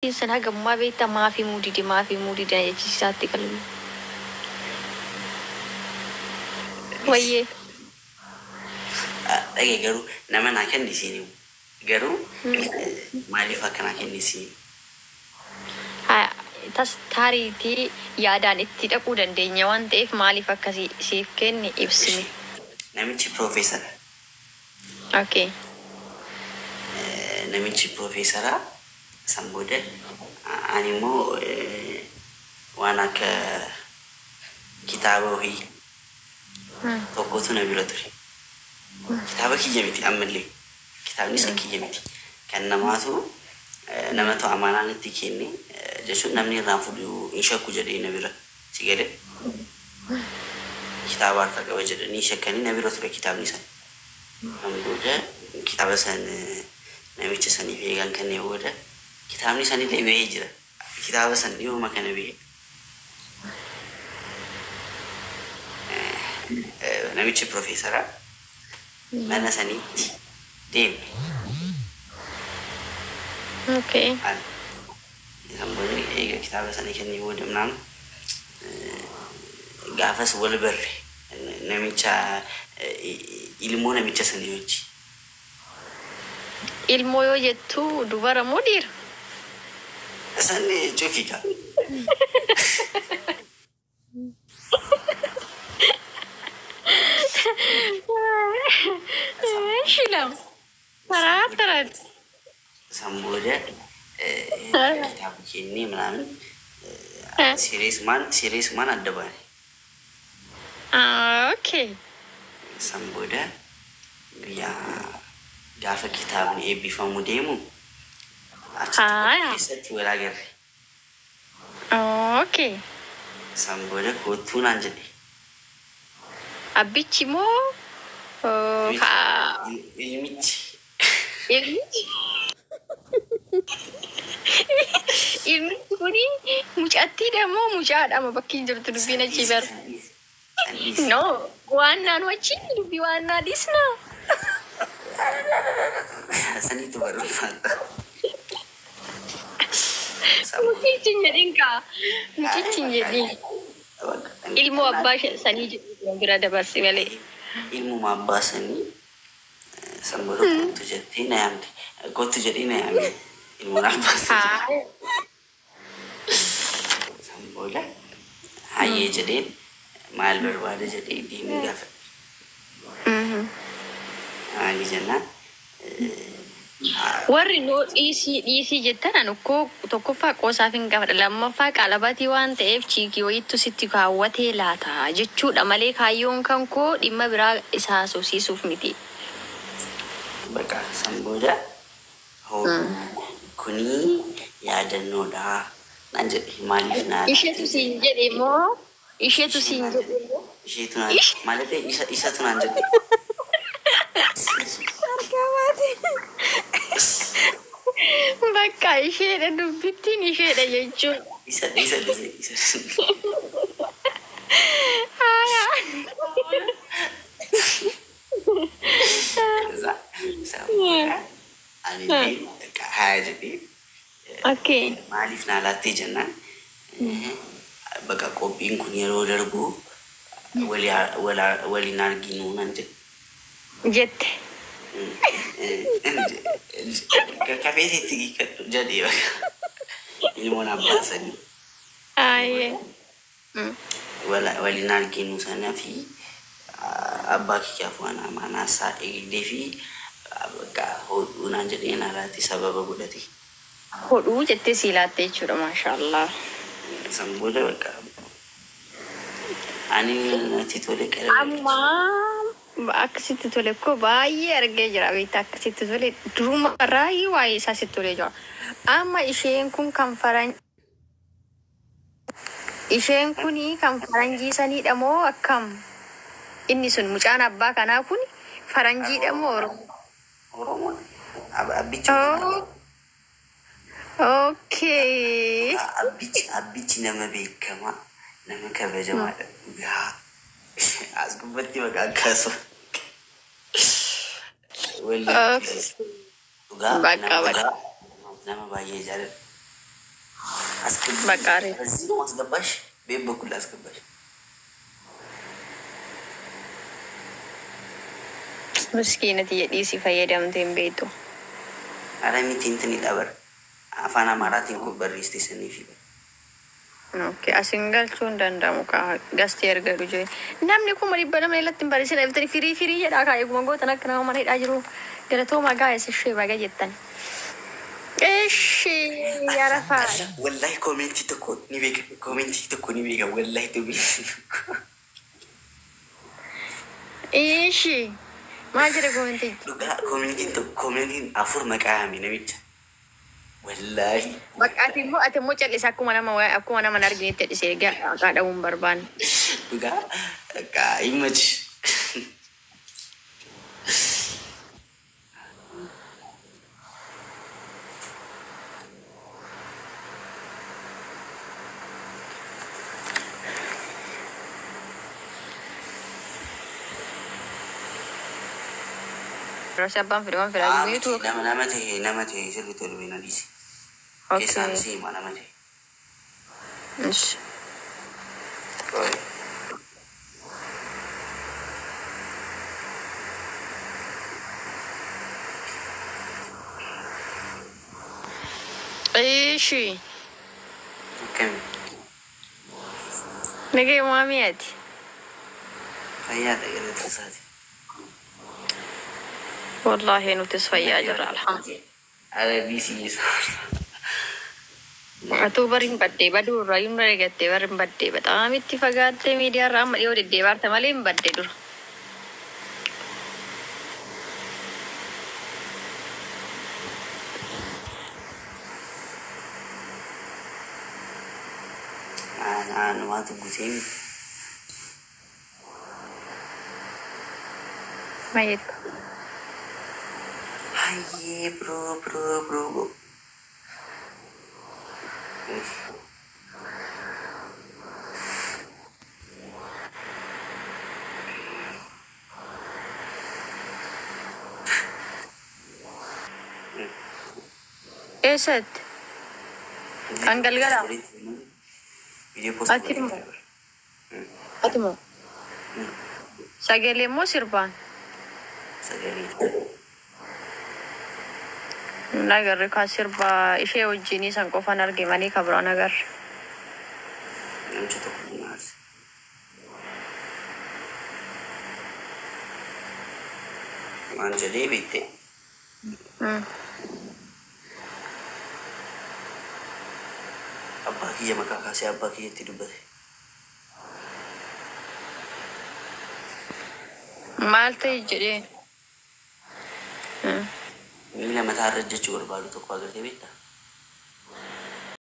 sana gammaa beektaa maafii muudii jechisaatti qalbii. Wayyee. Dhagee garuu nama naa kennisiin garuu maaliif akka naa kennisiin? Tas taariitii yaadaan itti dhaquu dandeenya waan ta'eef maaliif akkasii siif kenni ibsimi. Namichi Piroofeesara. Okay. Namichi Piroofeesara san booda ani immoo waan akka kitaaba wahii tokkotu na bira ture. Kitaaba kiyya miti ammallee kitaabni isa kiyya miti kan namaatu namatu amaanaan itti kenne jechuun namni irraan fudhu hin shakku jedhee na bira si gale kitaaba harka qaba jedhanii shakkanii na bira ture kitaabni san. Kan booda kitaaba san namicha saniif eegan kennee booda kitaabni sanillee bahee jira. Kitaaba san dhiyooma kana bahee. Namichi Piroofeesara mana saniitti deemne. Okay. Isaan booda eega kitaaba sanii kennee booda naan gaafas wal barre namicha ilmoo namicha sanii wajji. Ilmoo yoo jettu dubara moo dhiira? Sanni cufika. Shilam. Tarat. Samboda kitaaba kennee ምናምን ሲሪየስማን አደባባይ Okay. Samboda guyyaa gaafa kitaabni eebbifamu deemu achitti keessatti wal agarre. Okay. Samboda kootuu naan jedhe. Abbichi moo ilmichi. Ilmichi kuni mucattiidha moo mucaadha bakki jirtu dubbiin achi bar. No, waan naan wajjin dubbii waan naa dhisna. Saniitu barbaada. Mucichi jedhin kaa. Mucichi jedhin. Ilmoo abbaa sanii jedhu bira dabarsi malee. Ilmuma abbaa sanii samboda kootu jettee na yaamte. Kootu jedhee na yaamte. Ilmoon abbaa sanii. Samboda hayyee jedheen maal barbaada jedhee deemee gaafa. Maali jennaan. Warri noo dhiisii jettan anukkoo tokkoffaa qoosaaf hin qabadha. Lammaffaa qaalabatii waan ta'eef chiikii wayittu sitti kaawwatee laata jechuudha malee kaayyoon kan koo dhimma biraa isaa soosiisuuf miti. Bakka samboda kunii yaadannoodha naan jedhe maaliif naa isheetu siin jedhe moo isheetu siin jedhe moo isheetu naan maalatee isatu naan jedhe. Bakka isheedha dubbittiin isheedha jechuudha. Isa. Ani haa jedhee. Okay. Maaliif naa laattee jennaan bakka qophiin kun yeroo darbu waliin arginu naan jedhe. Jette. Kafeetti hiikkadhu jedhee bakka ilmoon abbaa sanii. Ayyee. Waliin arginu sanaa fi abbaa kiyyaaf waan amaanaa isaa eegdee fi bakka hodhuu naan jedhee na laatti sababa godhate. Hodhuu jettee sii laatte jechuudha maashaallah. Samboda bakka ani natti tole qalame. Amma akkasitti tole koo baay'ee argee jira beektaa akkasitti tole duruma irraa waa'ee isaa sitti tole jira. Amma isheen kun kan faranjii saniidha moo akkam? Inni sun mucaan abbaa kanaa kun faranjiidha moo Oromoo? Abbichi. Okay. Abbichi nama beekamaa nama kabajamaadha. As gubbatti maqaa akkasuma. Nama baay'ee jaalladha. Bakari. እዚህ ነው አስገባሽ። ቤት በኩል አስገባሽ። Miskiinati jedhiisi fayyadamteen beektu. Ala miti intin idhabar. Afaan Amaaraatiin kun barreessisanii fi Okay, asin galchuun danda'amu gasti erga dhujee. Namni kun marii bana mana ilatti hin barreessine biftanii firii jedhaa kaayeguma gootan akka nama mana hidhaa jiru. Galatooma gaa'es ishee baga jettan. Ishee yarafaa. wallahi koomenti tokko ni beeka wallahi dubbisi tokko. Ishee maal jedhe koomenti? Dhugaa koomentiin afur maqaa yaame namicha. Wallahi. Bakka ati immoo callisaa akkuma nama arginetti jedhisee qaadhamuun barbaanne. Dhugaa himati. Rasa abbaan fedhaman fedhaa jiru. Nama ta'e sirriitti ol beena dhiisi. Okay. Keessaan siima nama ta'e. Ish. Ishi. Akkami. Nagee maamiyaati. Fayyaadha galata isaati. Wallahi nutis fayyaa jirra alhamdulillah. Ala dhiisi isaa. Atuu barin baddee baduu irraa yumna eegattee barin baddee bexaam itti fagaattee miidiyaa irraa amma dhiyoo deddeebaarte malee hin baddee dura. Waanti guuteen Maayyeetu. hayyee bro. Eessatti? Kan galgalaa? Video post Ati moo? Sagalee moo sirbaan? sagalee. Nagarri kaa sirbaa ishee wajjinii san qofan arge malee ka biraan agarre. Namicha tokko ni maarse. Maal jedhee beekte? Abbaa kiyya maqaa kaasee abbaa kiyyatti dubbate. Maal ta'e jedhee? Miila mataa irra jechuu barbaadu tokko agartee beektaa?